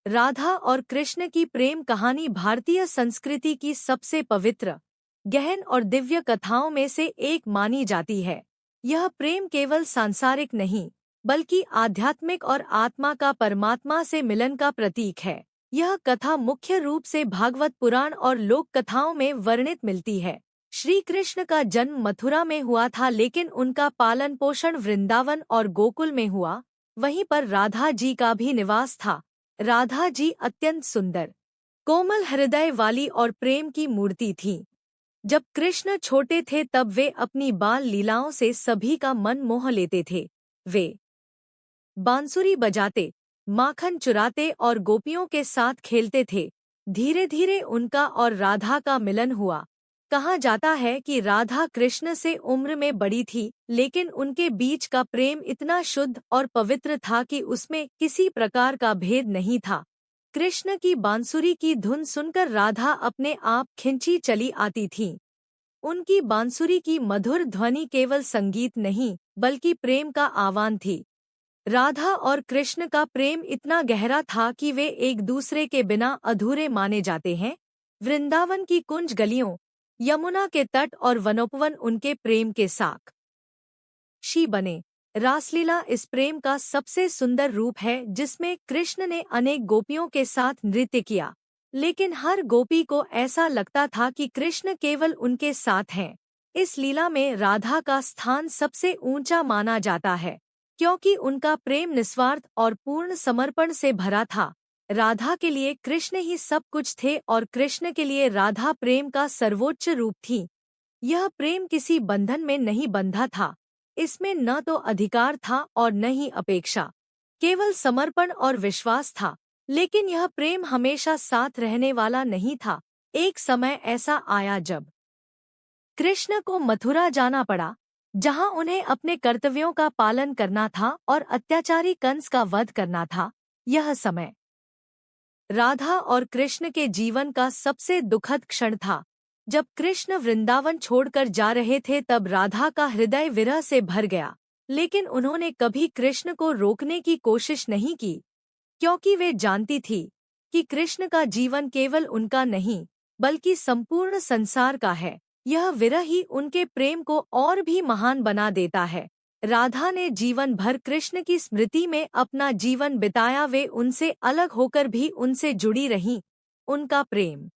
राधा और कृष्ण की प्रेम कहानी भारतीय संस्कृति की सबसे पवित्र, गहन और दिव्य कथाओं में से एक मानी जाती है। यह प्रेम केवल सांसारिक नहीं, बल्कि आध्यात्मिक और आत्मा का परमात्मा से मिलन का प्रतीक है। यह कथा मुख्य रूप से भागवत पुराण और लोक कथाओं में वर्णित मिलती है। श्री कृष्ण का जन्म मथुरा में हुआ था, लेकिन उनका पालन पोषण वृंदावन और गोकुल में हुआ। वहीं पर राधा जी का भी निवास था। राधा जी अत्यंत सुंदर, कोमल हृदय वाली और प्रेम की मूर्ति थीं। जब कृष्ण छोटे थे तब वे अपनी बाल लीलाओं से सभी का मन मोह लेते थे। वे बांसुरी बजाते, माखन चुराते और गोपियों के साथ खेलते थे। धीरे धीरे उनका और राधा का मिलन हुआ। कहा जाता है कि राधा कृष्ण से उम्र में बड़ी थी, लेकिन उनके बीच का प्रेम इतना शुद्ध और पवित्र था कि उसमें किसी प्रकार का भेद नहीं था। कृष्ण की बांसुरी की धुन सुनकर राधा अपने आप खिंची चली आती थी। उनकी बांसुरी की मधुर ध्वनि केवल संगीत नहीं, बल्कि प्रेम का आह्वान थी। राधा और कृष्ण का प्रेम इतना गहरा था कि वे एक दूसरे के बिना अधूरे माने जाते हैं। वृंदावन की कुंज गलियों, यमुना के तट और वनोपवन उनके प्रेम के साक्षी बने। रासलीला इस प्रेम का सबसे सुंदर रूप है, जिसमें कृष्ण ने अनेक गोपियों के साथ नृत्य किया, लेकिन हर गोपी को ऐसा लगता था कि कृष्ण केवल उनके साथ हैं। इस लीला में राधा का स्थान सबसे ऊंचा माना जाता है, क्योंकि उनका प्रेम निस्वार्थ और पूर्ण समर्पण से भरा था। राधा के लिए कृष्ण ही सब कुछ थे और कृष्ण के लिए राधा प्रेम का सर्वोच्च रूप थी। यह प्रेम किसी बंधन में नहीं बंधा था। इसमें न तो अधिकार था और न ही अपेक्षा, केवल समर्पण और विश्वास था। लेकिन यह प्रेम हमेशा साथ रहने वाला नहीं था। एक समय ऐसा आया जब कृष्ण को मथुरा जाना पड़ा, जहां उन्हें अपने कर्तव्यों का पालन करना था और अत्याचारी कंस का वध करना था। यह समय राधा और कृष्ण के जीवन का सबसे दुखद क्षण था। जब कृष्ण वृंदावन छोड़कर जा रहे थे तब राधा का हृदय विरह से भर गया, लेकिन उन्होंने कभी कृष्ण को रोकने की कोशिश नहीं की, क्योंकि वे जानती थी कि कृष्ण का जीवन केवल उनका नहीं, बल्कि संपूर्ण संसार का है। यह विरह ही उनके प्रेम को और भी महान बना देता है। राधा ने जीवन भर कृष्ण की स्मृति में अपना जीवन बिताया। वे उनसे अलग होकर भी उनसे जुड़ी रहीं। उनका प्रेम